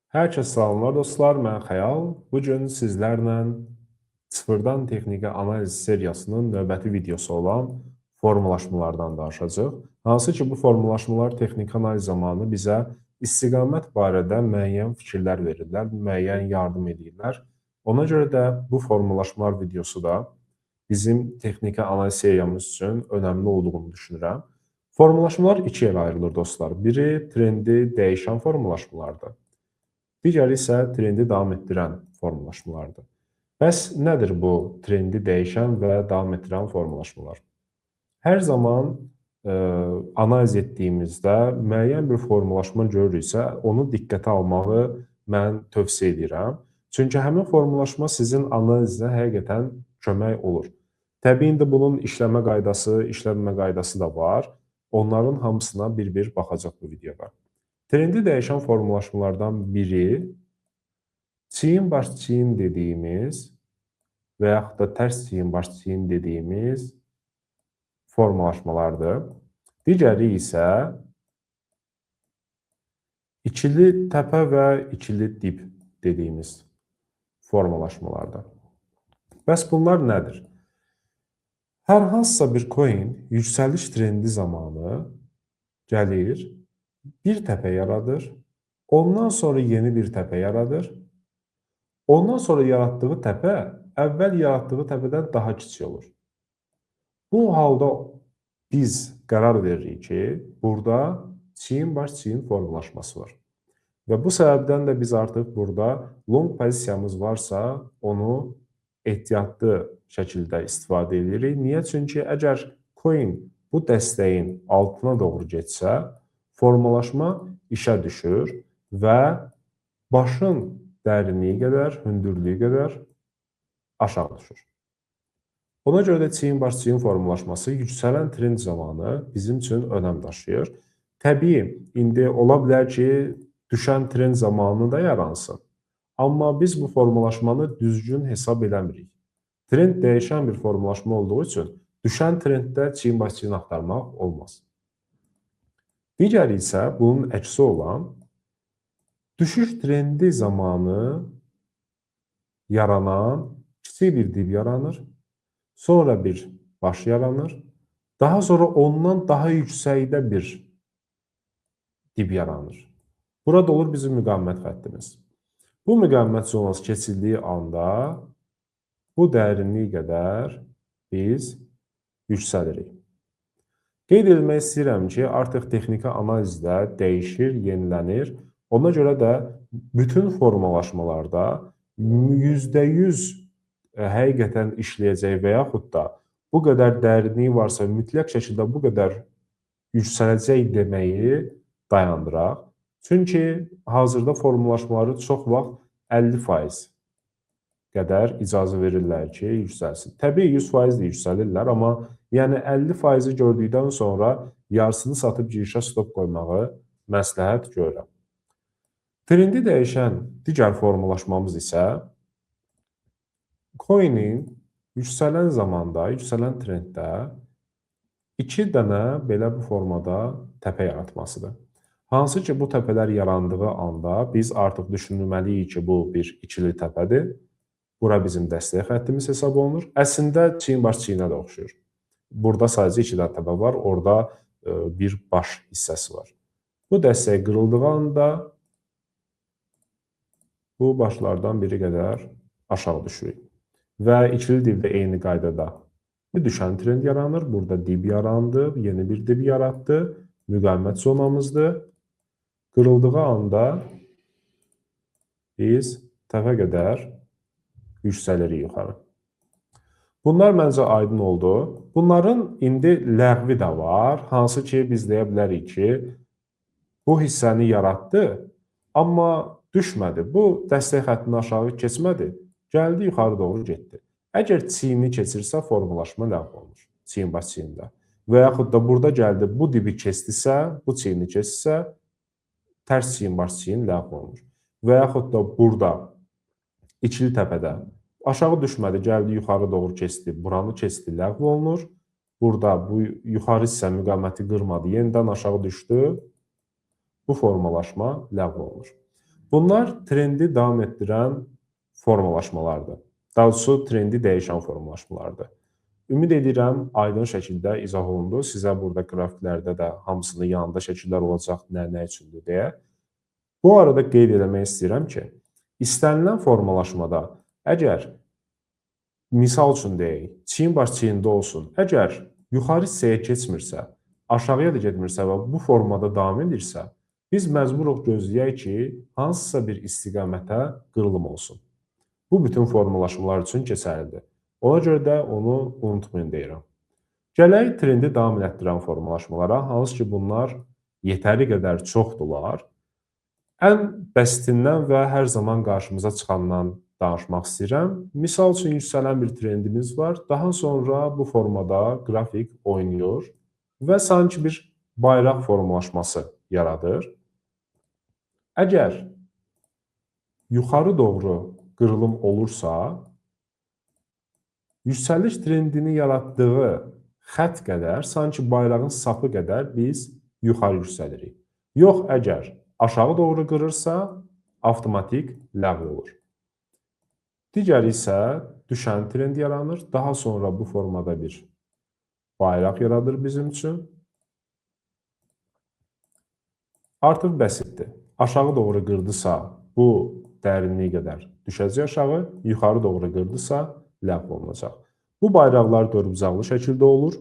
Hər kəs salamlar dostlar, mən Xəyal. Bu gün sizlərlə sıfırdan texniki analiz seriyasının növbəti videosu olan formalaşmalardan danışacağıq. Hansı ki, bu formalaşmalar texniki analiz zamanı bizə istiqamət barədə müəyyən fikirlər verirlər, müəyyən yardım edirlər. Ona görə də bu formalaşmalar videosu da bizim texniki analiz seriyamız üçün önəmli olduğunu düşünürəm. Formalaşmalar iki yerə ayrılır dostlar. Biri trendi dəyişən formalaşmalardır. Digəri isə trendi davam etdirən formalaşmalardır. Bəs nədir bu trendi dəyişən və davam etdirən formalaşmalar? Hər zaman analiz etdiyimizdə müəyyən bir formalaşma görürüksə, onu diqqətə almağı mən tövsiyə edirəm. Çünki həmin formalaşma sizin analizinə həqiqətən kömək olur. Təbii indi bunun işləmə qaydası, işlənmə qaydası da var. Onların hamısına bir-bir baxacaq bu videoda. Trendi dəyişən formalaşmalardan biri çiyin baş çiyin dediyimiz və yaxud da tərs çiyin baş çiyin dediyimiz formalaşmalardır. Digəri isə ikili təpə və ikili dip dediyimiz formalaşmalardır. Bəs bunlar nədir? Hər hansısa bir coin yüksəliş trendi zamanı gəlir, bir təpə yaradır, ondan sonra yeni bir təpə yaradır, ondan sonra yaratdığı təpə əvvəl yaratdığı təpədən daha kiçik olur. Bu halda biz qərar veririk ki, burada çiyin baş çiyin formalaşması var. Və bu səbəbdən də biz artıq burada long pozisiyamız varsa, onu ehtiyatlı şəkildə istifadə edirik. Niyə? Çünki əgər coin bu dəstəyin altına doğru getsə, formalaşma işə düşür və başın dərinliyi qədər, hündürlüyü qədər aşağı düşür. Ona görə də çiyin baş çiyin formalaşması yüksələn trend zamanı bizim üçün önəm daşıyır. Təbii, indi ola bilər ki, düşən trend zamanı da yaransın. Amma biz bu formalaşmanı düzgün hesab eləmirik. Trend dəyişən bir formalaşma olduğu üçün düşən trenddə çiyin baş çiyin axtarmaq olmaz. Digəri isə bunun əksi olan düşüş trendi zamanı yaranan kiçik bir dip yaranır, sonra bir baş yaranır, daha sonra ondan daha yüksəkdə bir dip yaranır. Burada olur bizim müqavimət xəttimiz. Bu müqavimət zonası keçildiyi anda bu dərinlik qədər biz yüksəlirik. Qeyd etmək istəyirəm ki, artıq texniki analizdə dəyişir, yenilənir. Ona görə də bütün formalaşmalarda %100 həqiqətən işləyəcək və yaxud da bu qədər dərinliyi varsa, mütləq şəkildə bu qədər yüksələcək deməyi dayandıraq. Çünki hazırda formalaşmaları çox vaxt 50% qədər icazə verirlər ki, yüksəlsin. Təbii 100% də yüksəlirlər, amma yəni 50%-i gördükdən sonra yarısını satıb girişə stop qoymağı məsləhət görürəm. Trendi dəyişən digər formalaşmamız isə coinin yüksələn zamanda, yüksələn trenddə 2 dənə belə bu formada təpə yaratmasıdır. Hansı ki, bu təpələr yarandığı anda biz artıq düşünməliyik ki, bu bir ikili təpədir. Bura bizim dəstək xəttimiz hesab olunur. Əslində çiyin baş çiyinə də oxşuyur. Burada sadəcə 2 dənə təpə var, orada bir baş hissəsi var. Bu dəstək qırıldığı anda bu başlardan biri qədər aşağı düşürük. Və ikili dipdə eyni qaydada bir düşən trend yaranır. Burada dip yarandı, yeni bir dip yaratdı. Müqavimət zonamızdır. Qırıldığı anda biz təpə qədər yüksəlirik yuxarı. Bunlar məncə aydın oldu. Bunların indi ləğvi də var. Hansı ki, biz deyə bilərik ki, bu hissəni yaratdı, amma düşmədi. Bu dəstək xəttini aşağı keçmədi. Gəldi, yuxarı doğru getdi. Əgər çiyini keçirsə, formalaşma ləğv olunur. Çiyin baş çiyində. Və yaxud da burada gəldi, bu dibi keçdisə, bu çiyini keçsə, tərs çiyin baş çiyin ləğv olunur. Və yaxud da burada ikili təpədə aşağı düşmədi, gəldi, yuxarı doğru keçdi, buranı keçdi, ləğv olunur. Burada bu yuxarı hissə müqaviməti qırmadı, yenidən aşağı düşdü. Bu formalaşma ləğv olunur. Bunlar trendi davam etdirən formalaşmalardır. Daha doğrusu trendi dəyişən formalaşmalardır. Ümid edirəm, aydın şəkildə izah olundu. Sizə burada qrafiklərdə də hamısının yanında şəkillər olacaq, nə üçündür deyə. Bu arada qeyd eləmək istəyirəm ki, istənilən formalaşmada əgər, misal üçün deyək, çiyin baş çiyində olsun, əgər yuxarı hissəyə keçmirsə, aşağıya da getmirsə və bu formada davam edirsə, biz məcburuq gözləyək ki, hansısa bir istiqamətə qırılım olsun. Bu bütün formalaşmalar üçün keçərlidir. Ona görə də onu unutmayın deyirəm. Gələk trendi davam etdirən formalaşmalara, hansı ki bunlar yetəri qədər çoxdular. Ən bəsitindən və hər zaman qarşımıza çıxandan danışmaq istəyirəm. Misal üçün yüksələn bir trendimiz var. Daha sonra bu formada qrafik oynayır və sanki bir bayraq formalaşması yaradır. Əgər yuxarı doğru qırılım olursa, yüksəliş trendini yaratdığı xətt qədər, sanki bayrağın sapı qədər biz yuxarı yüksəlirik. Yox, əgər aşağı doğru qırırsa, avtomatik ləğv olur. Digəri isə düşən trend yaranır. Daha sonra bu formada bir bayraq yaradır bizim üçün. Artıq bəsitdir. Aşağı doğru qırdısa, bu dərinliyi qədər düşəcək aşağı, yuxarı doğru qırdısa, ləğv olunacaq. Bu bayraqlar dördbucaqlı şəkildə olur.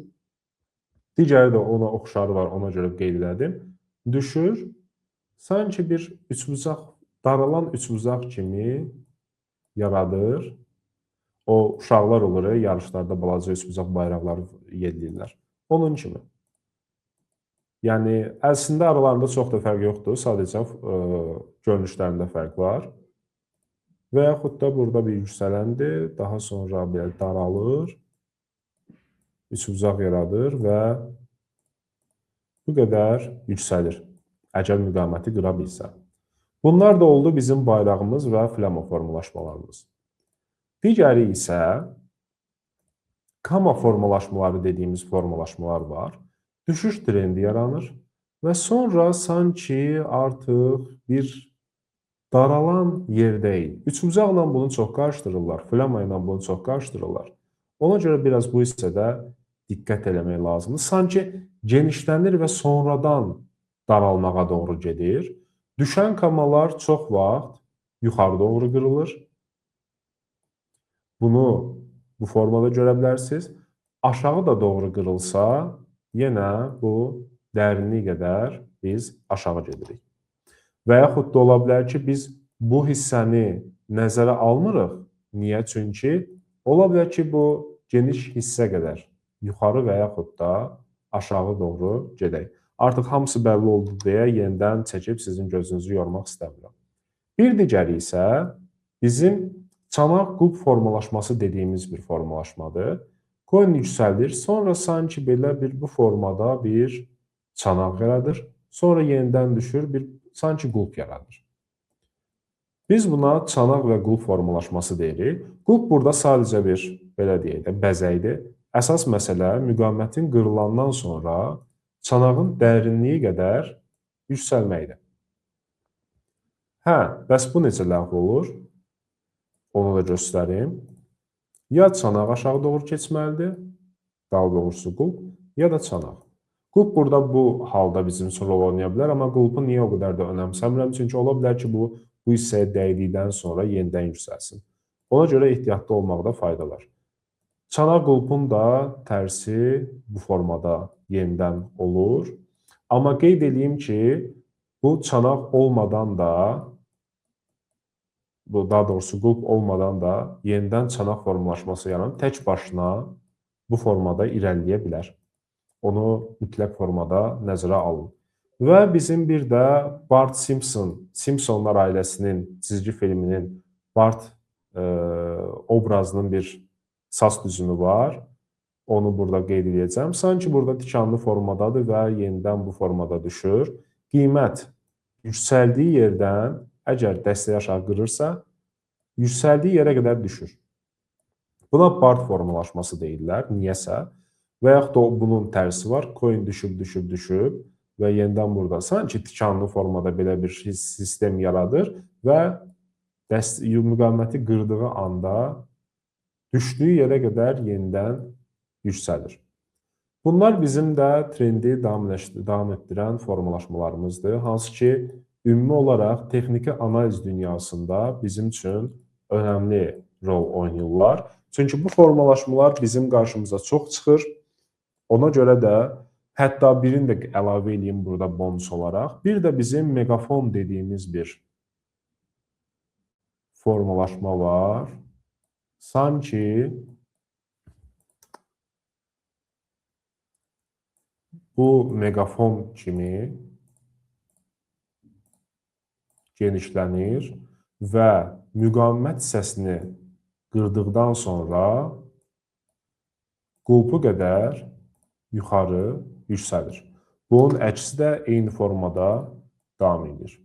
Digəri də ona oxşarı var, ona görə qeyd elədim. Düşür, sanki bir üçbucaq, daralan üçbucaq kimi yaradır. O, uşaqlar olur, yarışlarda balaca üçbucaq bayraqları yelləyirlər. Onun kimi. Yəni, əslində aralarında çox da fərq yoxdur, sadəcə görünüşlərində fərq var. Və yaxud da burada bir yüksələndir, daha sonra belə daralır, üçbucaq yaradır və bu qədər yüksəlir, əgər müqaməti qıra bilsə. Bunlar da oldu bizim bayrağımız və flama formalaşmalarımız. Digəri isə kama formalaşmaları dediyimiz formalaşmalar var. Düşüş trendi yaranır və sonra sanki artıq bir daralan yerdəyik. Üçbucaqla bunu çox qarışdırırlar, flama ilə bunu çox qarışdırırlar. Ona görə biraz bu hissədə diqqət eləmək lazımdır. Sanki genişlənir və sonradan daralmağa doğru gedir. Düşən kamalar çox vaxt yuxarı doğru qırılır. Bunu bu formada görə bilərsiniz. Aşağı da doğru qırılsa, yenə bu dərinlik qədər biz aşağı gedirik. Və yaxud da ola bilər ki, biz bu hissəni nəzərə almırıq. Niyə? Çünki ola bilər ki, bu geniş hissə qədər yuxarı və yaxud da aşağı doğru gedək. Artıq hamısı bəlli oldu deyə yenidən çəkib sizin gözünüzü yormaq istəmirəm. Bir digəri isə bizim çanaq qulp formalaşması dediyimiz bir formalaşmadır. Coin yüksəlir, sonra sanki belə bu formada bir çanaq yaradır. Sonra yenidən düşür, sanki qulp yaradır. Biz buna çanaq və qulp formalaşması deyirik. Qulp burada sadəcə bir, belə deyək də, bəzəkdir. Əsas məsələ müqamətin qırılandan sonra çanağın dərinliyi qədər yüksəlməkdir. Bəs bu necə ləğv olur? Onu da göstərim. Ya çanaq aşağı doğru keçməlidir, daha doğrusu qulp, ya da çanaq. Qulp burada bu halda bizim üçün rol oynaya bilər, amma qulpu niyə o qədər də önəmsəmirəm? Çünki ola bilər ki, bu hissəyə dəydikdən sonra yenidən yüksəlsin. Ona görə ehtiyatlı olmaqda fayda var. Çanaq qulpun da tərsi bu formada yenidən olur. Amma qeyd edeyim ki, bu çanaq olmadan da, daha doğrusu qulp olmadan da yenidən çanaq formalaşması yaranıb tək başına bu formada irəliləyə bilər. Onu mütləq formada nəzərə alın. Və bizim bir də Bart Simpson, Simpsonlar ailəsinin çizgi filminin Bart obrazının bir saç düzümü var. Onu burada qeyd edəcəm. Sanki burada tikanlı formadadır və yenidən bu formada düşür. Qiymət yüksəldiyi yerdən əgər dəstəyi aşağı qırırsa, yüksəldiyi yerə qədər düşür. Buna Bart formalaşması deyirlər, niyəsə. Və yaxud da bunun tərsi var. Coin düşüb. və yenidən burada sanki tikanlı formada belə bir sistem yaradır və müqaviməti qırdığı anda düşdüyü yerə qədər yenidən yüksəlir. Bunlar bizim də trendi davam etdirən formalaşmalarımızdır, hansı ki, ümumi olaraq texniki analiz dünyasında bizim üçün önəmli rol oynayırlar. Çünki bu formalaşmalar bizim qarşımıza çox çıxır. Ona görə də hətta birini də əlavə edeyim burada bonus olaraq. Bir də bizim megafon dediyimiz bir formalaşma var. Sanki bu megafon kimi genişlənir və müqavimət hissəsini qırdıqdan sonra qulpu qədər yuxarı yüksəlir. Bunun əksi də eyni formada davam edir.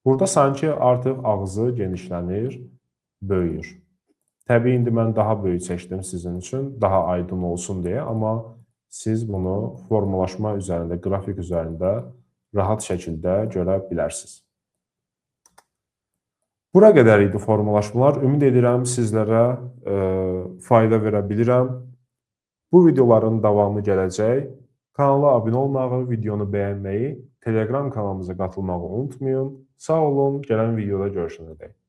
Burada sanki artıq ağzı genişlənir, böyüyür. Təbii indi mən daha böyük seçdim sizin üçün, daha aydın olsun deyə, amma siz bunu formalaşma üzərində, qrafik üzərində rahat şəkildə görə bilərsiniz. Bura qədər idi formalaşmalar. Ümid edirəm sizlərə fayda verə bilirəm. Bu videoların davamı gələcək. Kanala abunə olmağı, videonu bəyənməyi, Telegram kanalımıza qatılmağı unutmayın. Sağ olun, gələn videoda görüşənədək.